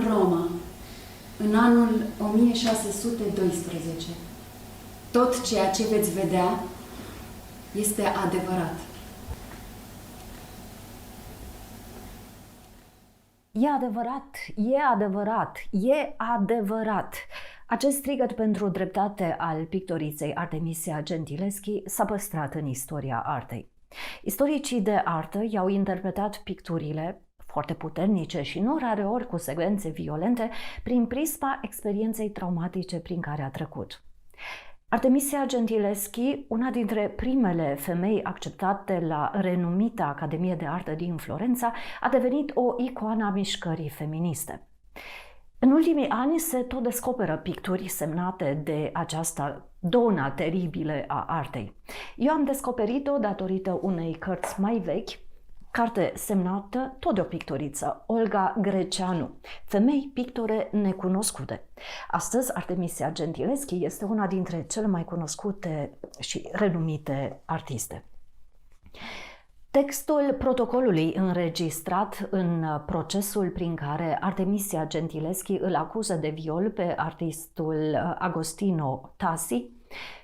Roma, în anul 1612. Tot ceea ce veți vedea este adevărat. E adevărat, e adevărat, e adevărat. Acest strigăt pentru dreptate al pictoriței Artemisia Gentileschi s-a păstrat în istoria artei. Istoricii de artă i-au interpretat picturile, foarte puternice și nu rareori cu secvențe violente, prin prisma experienței traumatice prin care a trecut. Artemisia Gentileschi, una dintre primele femei acceptate la renumita Academie de Artă din Florența, a devenit o icoană a mișcării feministe. În ultimii ani se tot descoperă picturi semnate de această dona teribile a artei. Eu am descoperit-o datorită unei cărți mai vechi, carte semnată tot de o pictoriță, Olga Greceanu, Femei pictore necunoscute. Astăzi, Artemisia Gentileschi este una dintre cele mai cunoscute și renumite artiste. Textul protocolului înregistrat în procesul prin care Artemisia Gentileschi îl acuză de viol pe artistul Agostino Tassi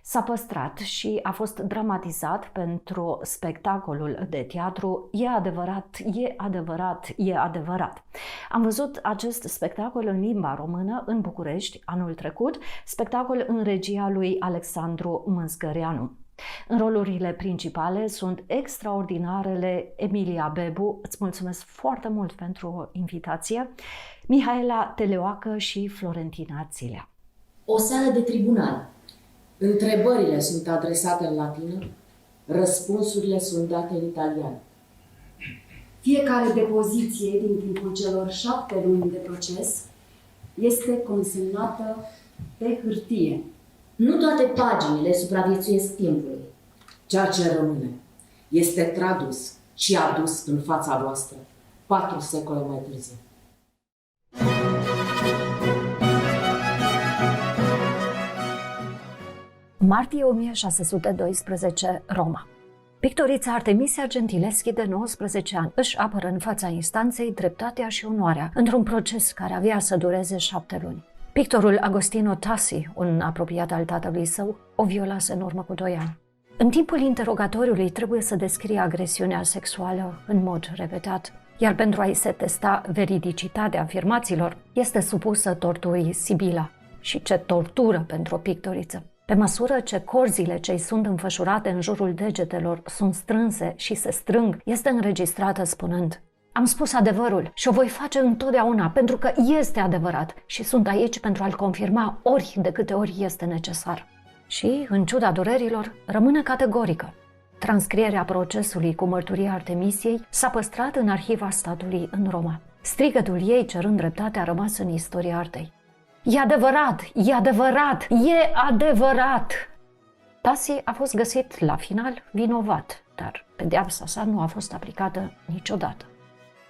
s-a păstrat și a fost dramatizat pentru spectacolul de teatru E adevărat, e adevărat, e adevărat. Am văzut acest spectacol în limba română în București anul trecut, spectacol în regia lui Alexandru Mânscăreanu. În rolurile principale sunt extraordinarele Emilia Bebu, îți mulțumesc foarte mult pentru invitație, Mihaela Teleoacă și Florentina Țilea. O sală de tribunal. Întrebările sunt adresate în latină, răspunsurile sunt date în italiană. Fiecare depoziție din timpul celor 7 luni de proces este consemnată pe hârtie. Nu toate paginile supraviețuiesc timpului. Ceea ce rămâne este tradus și adus în fața voastră 4 secole mai târziu. Martie 1612, Roma. Pictorița Artemisia Gentileschi, de 19 ani, își apără în fața instanței dreptatea și onoarea într-un proces care avea să dureze 7 luni. Pictorul Agostino Tassi, un apropiat al tatălui său, o violase în urmă cu 2 ani. În timpul interogatoriului trebuie să descrie agresiunea sexuală în mod repetat, iar pentru a-i se testa veridicitatea afirmațiilor, este supusă torturii Sibila. Și ce tortură pentru o pictoriță! Pe măsură ce corzile ce-i sunt înfășurate în jurul degetelor sunt strânse și se strâng, este înregistrată spunând: am spus adevărul și o voi face întotdeauna pentru că este adevărat și sunt aici pentru a-l confirma ori de câte ori este necesar. Și, în ciuda durerilor, rămâne categorică. Transcrierea procesului cu mărturia Artemisiei s-a păstrat în arhiva statului în Roma. Strigătul ei cerând dreptate a rămas în istoria artei. E adevărat! E adevărat! E adevărat! Tassi a fost găsit la final vinovat, dar pedeapsa sa nu a fost aplicată niciodată.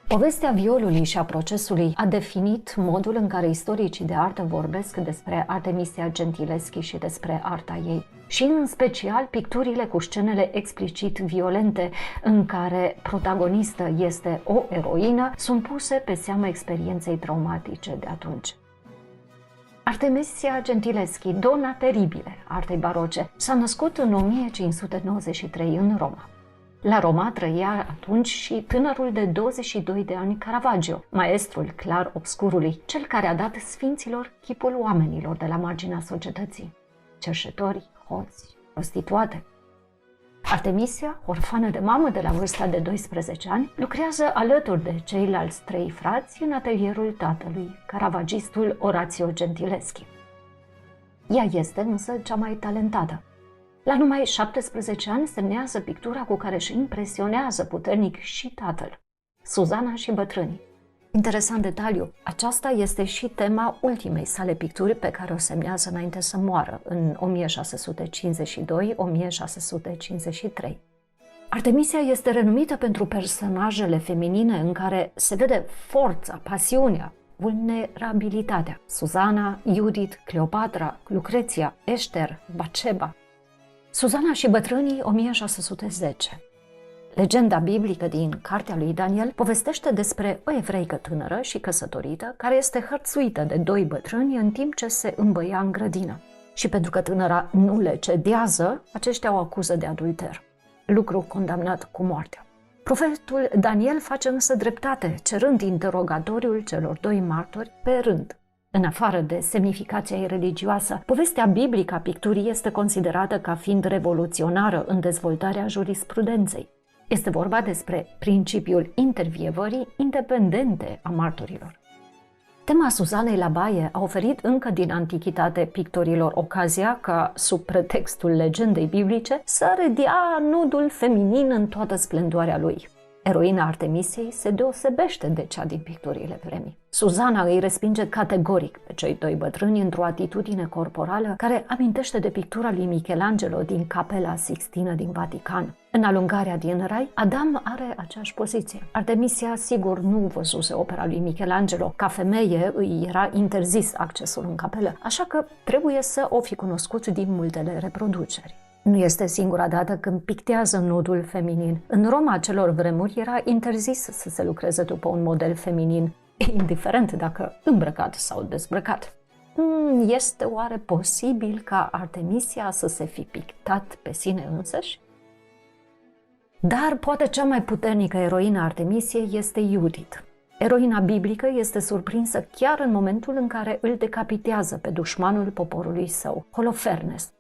Povestea violului și a procesului a definit modul în care istoricii de artă vorbesc despre Artemisia Gentileschi și despre arta ei, și în special picturile cu scenele explicit violente în care protagonistă este o eroină sunt puse pe seama experienței traumatice de atunci. Artemisia Gentileschi, dona teribile artei baroce, s-a născut în 1593 în Roma. La Roma trăia atunci și tânărul de 22 de ani Caravaggio, maestrul clar-obscurului, cel care a dat sfinților chipul oamenilor de la marginea societății. Cerșetori, hoți, prostituate. Artemisia, orfană de mamă de la vârsta de 12 ani, lucrează alături de ceilalți 3 frați în atelierul tatălui, caravagistul Orazio Gentileschi. Ea este însă cea mai talentată. La numai 17 ani semnează pictura cu care își impresionează puternic și tatăl, Suzana și bătrânii. Interesant detaliu, aceasta este și tema ultimei sale picturi pe care o semnează înainte să moară, în 1652-1653. Artemisia este renumită pentru personajele feminine în care se vede forța, pasiunea, vulnerabilitatea. Suzana, Judith, Cleopatra, Lucreția, Esther, Baceba. Suzana și bătrânii, 1610. Legenda biblică din cartea lui Daniel povestește despre o evreică tânără și căsătorită care este hărțuită de doi bătrâni în timp ce se îmbăia în grădină. Și pentru că tânăra nu le cedează, aceștia o acuză de adulter, lucru condamnat cu moartea. Profetul Daniel face însă dreptate, cerând interogatoriul celor doi martori pe rând. În afară de semnificația ei religioasă, povestea biblică a picturii este considerată ca fiind revoluționară în dezvoltarea jurisprudenței. Este vorba despre principiul intervievării independente a martorilor. Tema Suzanei la baie a oferit încă din antichitate pictorilor ocazia ca, sub pretextul legendei biblice, să redea nudul feminin în toată splendoarea lui. Eroina Artemisiei se deosebește de cea din picturile vremii. Suzana îi respinge categoric pe cei doi bătrâni într-o atitudine corporală care amintește de pictura lui Michelangelo din Capela Sixtină din Vatican. În Alungarea din Rai, Adam are aceeași poziție. Artemisia sigur nu văzuse opera lui Michelangelo. Ca femeie îi era interzis accesul în capelă, așa că trebuie să o fi cunoscut din multele reproduceri. Nu este singura dată când pictează nudul feminin. În Roma acelor vremuri era interzis să se lucreze după un model feminin, indiferent dacă îmbrăcat sau dezbrăcat. Este oare posibil ca Artemisia să se fi pictat pe sine însăși? Dar poate cea mai puternică eroină a Artemisiei este Iudit. Eroina biblică este surprinsă chiar în momentul în care îl decapitează pe dușmanul poporului său, Holofernes.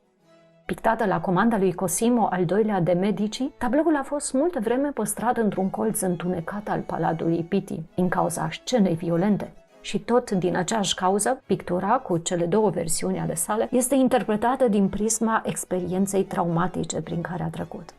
Pictată la comanda lui Cosimo al II-lea de Medici, tabloul a fost multă vreme păstrat într-un colț întunecat al Palatului Pitti, din cauza scenei violente. Și tot din aceeași cauză, pictura, cu cele două versiuni ale sale, este interpretată din prisma experienței traumatice prin care a trecut.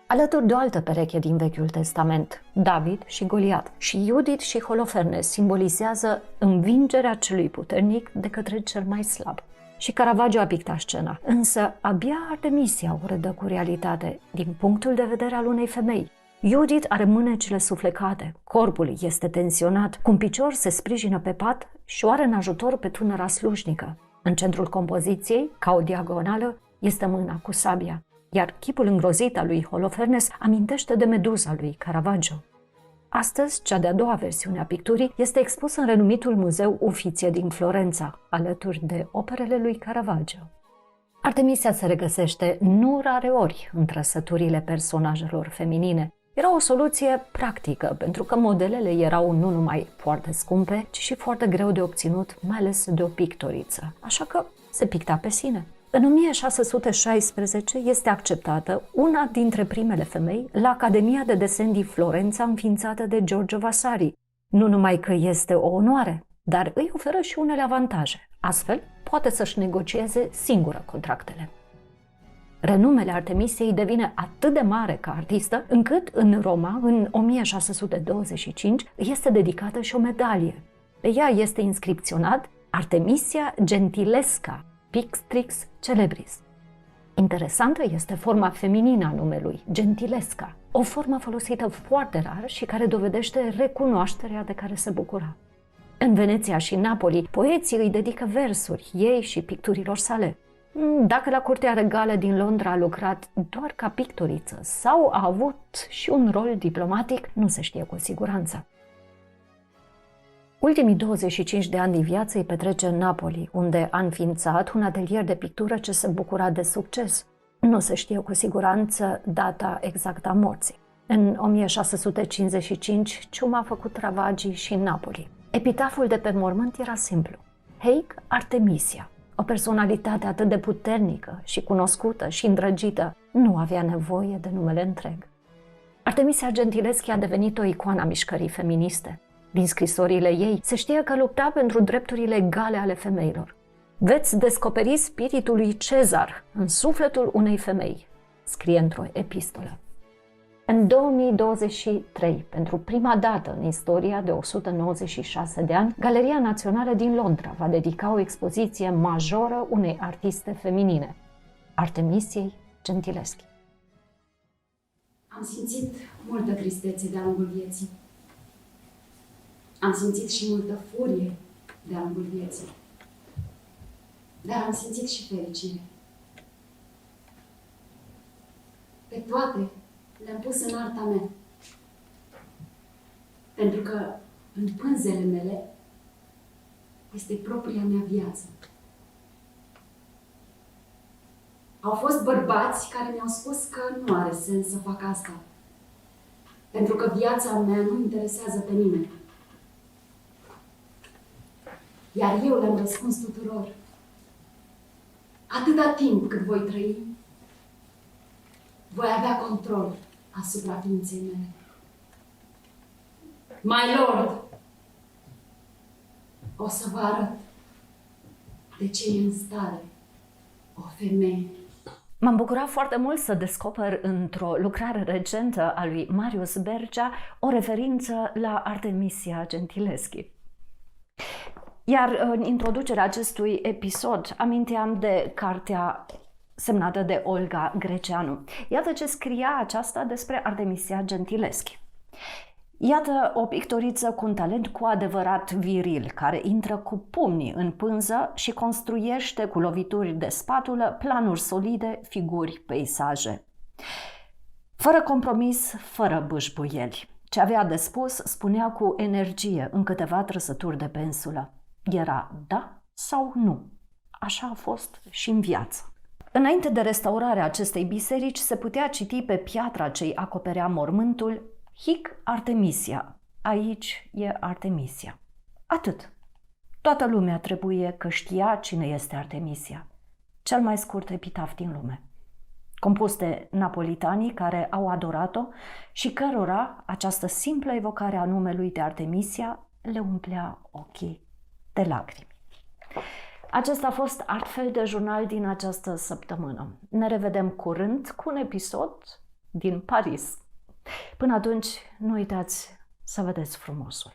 Alături de o altă pereche din Vechiul Testament, David și Goliat, și Iudit și Holofernes simbolizează învingerea celui puternic de către cel mai slab. Și Caravaggio a pictat scena, însă abia Artemisia o redă cu realitate, din punctul de vedere al unei femei. Iudit are mânecile suflecate, corpul este tensionat, cu un picior se sprijină pe pat și o are în ajutor pe tânăra slujnică. În centrul compoziției, ca o diagonală, este mâna cu sabia, iar chipul îngrozit al lui Holofernes amintește de Meduza lui Caravaggio. Astăzi, cea de-a doua versiune a picturii este expusă în renumitul muzeu Uffizie din Florența, alături de operele lui Caravaggio. Artemisia se regăsește nu rareori în trăsăturile personajelor feminine. Era o soluție practică, pentru că modelele erau nu numai foarte scumpe, ci și foarte greu de obținut, mai ales de o pictoriță. Așa că se picta pe sine. În 1616 este acceptată una dintre primele femei la Academia de Desen din Florența, înființată de Giorgio Vasari. Nu numai că este o onoare, dar îi oferă și unele avantaje. Astfel, poate să-și negocieze singură contractele. Renumele Artemisiei devine atât de mare ca artistă, încât în Roma, în 1625, este dedicată și o medalie. Pe ea este inscripționat Artemisia Gentilesca, Pictrix Celebris. Interesantă este forma feminină a numelui, Gentilesca, o formă folosită foarte rar și care dovedește recunoașterea de care se bucura. În Veneția și Napoli, poeții îi dedică versuri, ei și picturilor sale. Dacă la Curtea Regală din Londra a lucrat doar ca pictoriță sau a avut și un rol diplomatic, nu se știe cu siguranță. Ultimii 25 de ani din viață îi petrece în Napoli, unde a înființat un atelier de pictură ce se bucura de succes. Nu se știe cu siguranță data exactă a morții. În 1655, ciuma a făcut ravagii și în Napoli. Epitaful de pe mormânt era simplu: Heic Artemisia. O personalitate atât de puternică și cunoscută și îndrăgită nu avea nevoie de numele întreg. Artemisia Gentileschi a devenit o icoană a mișcării feministe. Din scrisorile ei se știe că lupta pentru drepturile egale ale femeilor. Veți descoperi spiritul lui Cezar în sufletul unei femei, scrie într-o epistolă. În 2023, pentru prima dată în istoria de 196 de ani, Galeria Națională din Londra va dedica o expoziție majoră unei artiste feminine, Artemisiei Gentileschi. Am simțit multă tristețe de-a lungul vieții. Am simțit și multă furie de-a lungul vieții. Dar am simțit și fericire. Pe toate Le-am pus în arta mea. Pentru că în pânzele mele este propria mea viață. Au fost bărbați care mi-au spus că nu are sens să fac asta. Pentru că viața mea nu interesează pe nimeni. Iar eu le-am răspuns tuturor. Atâta timp cât voi trăi, voi avea control asupra ființei mele. My Lord, o să vă arăt de ce e în stare o femeie. M-am bucurat foarte mult să descoper într-o lucrare recentă a lui Marius Bergea o referință la Artemisia Gentileschi. Iar în introducerea acestui episod aminteam de cartea semnată de Olga Greceanu. Iată ce scria aceasta despre Artemisia Gentileschi. Iată o pictoriță cu un talent cu adevărat viril, care intră cu pumnii în pânză și construiește cu lovituri de spatulă planuri solide, figuri, peisaje. Fără compromis, fără bâșbuieli. Ce avea de spus, spunea cu energie în câteva trăsături de pensulă. Era da sau nu. Așa a fost și în viață. Înainte de restaurarea acestei biserici, se putea citi pe piatra ce-i acoperea mormântul: Hic Artemisia. Aici e Artemisia. Atât. Toată lumea trebuie că știa cine este Artemisia. Cel mai scurt epitaf din lume. Compus de napolitanii care au adorat-o și cărora această simplă evocare a numelui de Artemisia le umplea ochii de lacrimi. Acesta a fost Altfel de Jurnal din această săptămână. Ne revedem curând cu un episod din Paris. Până atunci, nu uitați să vedeți frumosul.